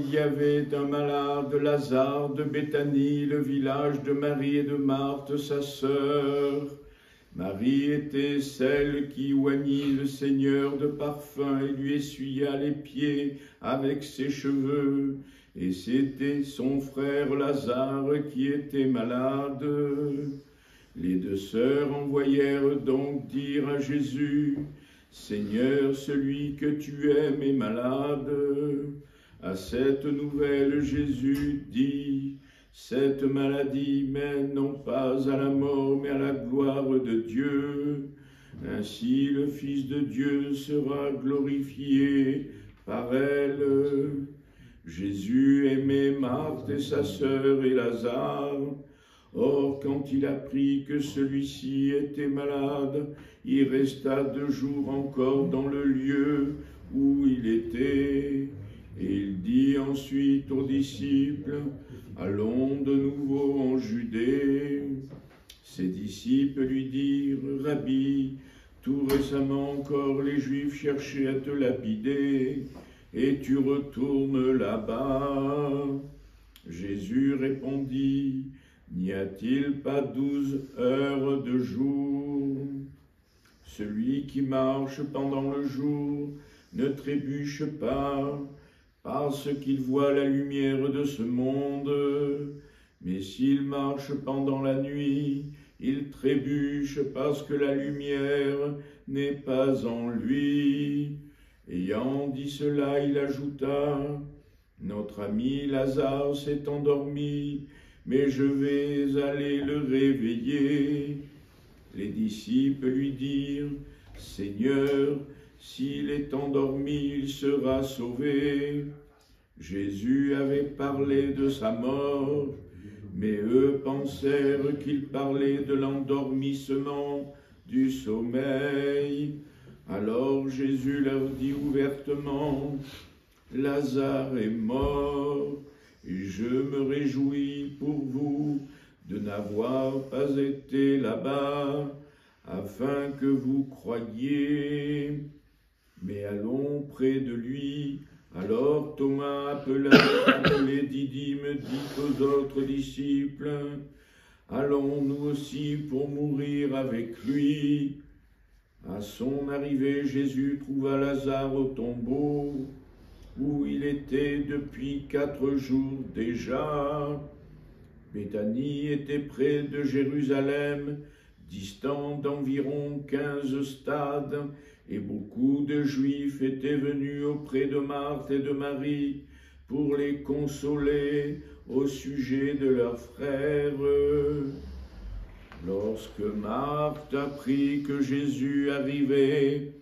il y avait un malade, Lazare de Béthanie, le village de Marie et de Marthe, sa sœur. Marie était celle qui oignit le Seigneur de parfum et lui essuya les pieds avec ses cheveux. Et c'était son frère Lazare qui était malade. Les deux sœurs envoyèrent donc dire à Jésus, « Seigneur, celui que tu aimes est malade. » À cette nouvelle, Jésus dit, « Cette maladie mène non pas à la mort, mais à la gloire de Dieu. Ainsi le Fils de Dieu sera glorifié par elle. » Jésus aimait Marthe et sa sœur et Lazare. Or, quand il apprit que celui-ci était malade, il resta 2 jours encore dans le lieu où il était. Et il dit ensuite aux disciples, « Allons de nouveau en Judée. » Ses disciples lui dirent, « Rabbi, tout récemment encore les Juifs cherchaient à te lapider, et tu retournes là-bas. » Jésus répondit, « N'y a-t-il pas 12 heures de jour? Celui qui marche pendant le jour ne trébuche pas, parce qu'il voit la lumière de ce monde. Mais s'il marche pendant la nuit, il trébuche parce que la lumière n'est pas en lui. » Ayant dit cela, il ajouta, « Notre ami Lazare s'est endormi, mais je vais aller le réveiller. » Les disciples lui dirent, « Seigneur, s'il est endormi, il sera sauvé. » Jésus avait parlé de sa mort, mais eux pensèrent qu'il parlait de l'endormissement du sommeil. Alors Jésus leur dit ouvertement, « Lazare est mort, et je me réjouis pour vous de n'avoir pas été là-bas, afin que vous croyiez. » Mais allons près de lui. Alors Thomas, appelé Didyme, dit aux autres disciples, « Allons nous aussi pour mourir avec lui. » À son arrivée, Jésus trouva Lazare au tombeau, où il était depuis 4 jours déjà. Béthanie était près de Jérusalem, distant d'environ 15 stades, et beaucoup de Juifs étaient venus auprès de Marthe et de Marie pour les consoler au sujet de leur frère. Lorsque Marthe apprit que Jésus arrivait,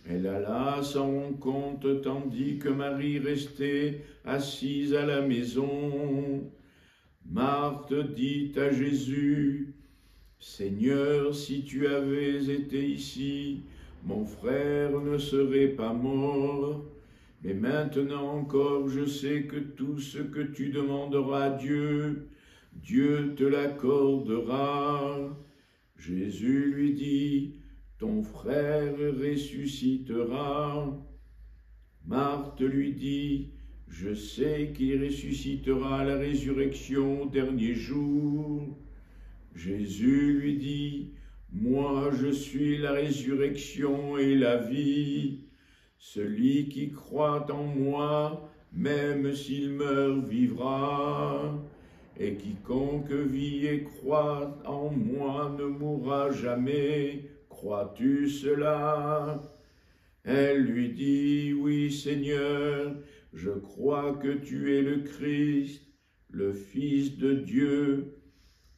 elle alla à son rencontre tandis que Marie restait assise à la maison. Marthe dit à Jésus, « Seigneur, si tu avais été ici, mon frère ne serait pas mort. Mais maintenant encore, je sais que tout ce que tu demanderas à Dieu, Dieu te l'accordera. » Jésus lui dit, « Ton frère ressuscitera. » Marthe lui dit, « Je sais qu'il ressuscitera à la résurrection au dernier jour. » Jésus lui dit, « Moi je suis la résurrection et la vie. Celui qui croit en moi, même s'il meurt, vivra. Et quiconque vit et croit en moi ne mourra jamais. Crois-tu cela? » Elle lui dit, « Oui, Seigneur, je crois que tu es le Christ, le Fils de Dieu,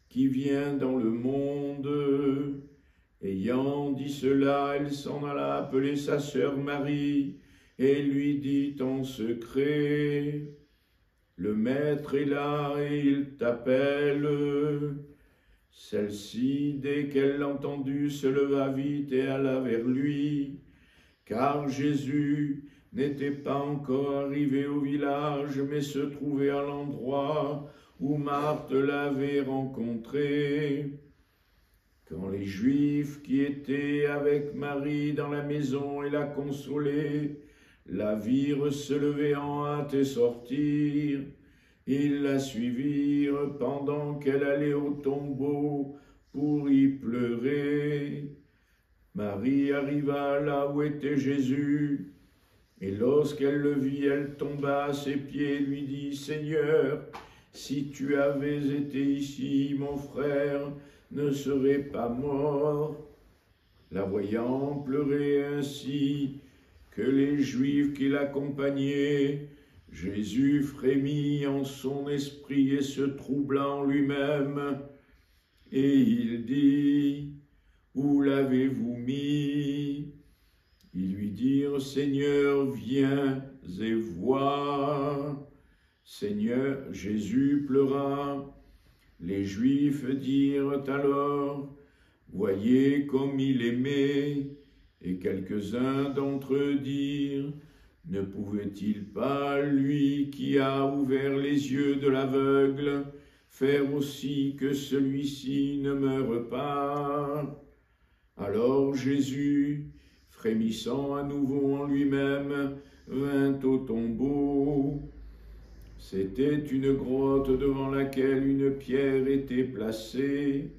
qui vient dans le monde. » Ayant dit cela, elle s'en alla appeler sa sœur Marie et lui dit en secret, « Le Maître est là et il t'appelle. » Celle-ci, dès qu'elle l'entendit, se leva vite et alla vers lui, car Jésus n'était pas encore arrivé au village, mais se trouvait à l'endroit où Marthe l'avait rencontré. Quand les Juifs qui étaient avec Marie dans la maison et la consolaient la virent se lever en hâte et sortir. Ils la suivirent pendant qu'elle allait au tombeau pour y pleurer. Marie arriva là où était Jésus, et lorsqu'elle le vit, elle tomba à ses pieds et lui dit, « Seigneur, si tu avais été ici, mon frère ne serait pas mort. » La voyant pleurer ainsi que les Juifs qui l'accompagnaient, Jésus frémit en son esprit et se troubla en lui-même, et il dit, « Où l'avez-vous mis ?» Ils lui dirent, « Seigneur, viens et vois. » Seigneur, Jésus pleura. Les Juifs dirent alors, « Voyez comme il aimait. » Et quelques-uns d'entre eux dirent, « Ne pouvait-il pas, lui qui a ouvert les yeux de l'aveugle, faire aussi que celui-ci ne meure pas ?» Alors Jésus, frémissant à nouveau en lui-même, vint au tombeau. C'était une grotte devant laquelle une pierre était placée.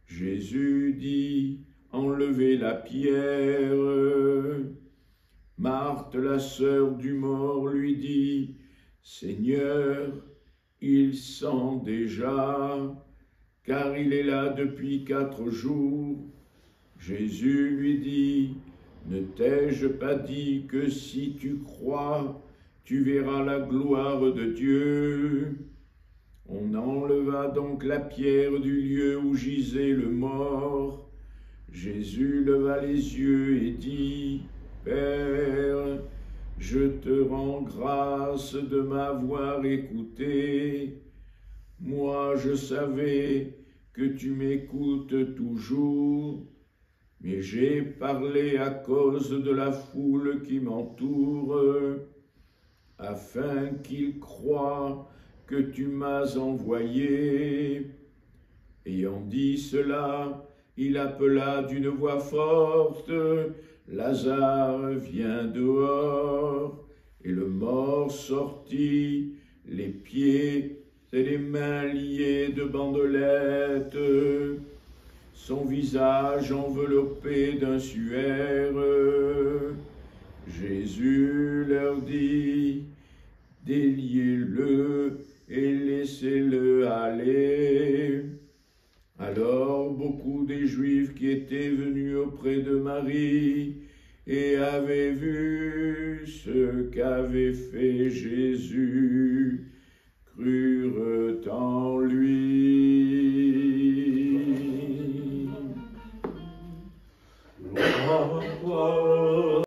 Jésus dit, « Enlevez la pierre. » Marthe, la sœur du mort, lui dit, « Seigneur, il sent déjà, car il est là depuis 4 jours. » Jésus lui dit, « Ne t'ai-je pas dit que si tu crois, tu verras la gloire de Dieu ?» On enleva donc la pierre du lieu où gisait le mort. Jésus leva les yeux et dit, « Père, je te rends grâce de m'avoir écouté. Moi, je savais que tu m'écoutes toujours, mais j'ai parlé à cause de la foule qui m'entoure, afin qu'ils croient que tu m'as envoyé. » Ayant dit cela, il appela d'une voix forte, « Lazare, viens dehors !» Et le mort sortit, les pieds et les mains liés de bandelettes, son visage enveloppé d'un suaire. Jésus leur dit, « Déliez-le et laissez-le aller. » Alors beaucoup des Juifs qui étaient venus auprès de Marie et avaient vu ce qu'avait fait Jésus crurent en lui.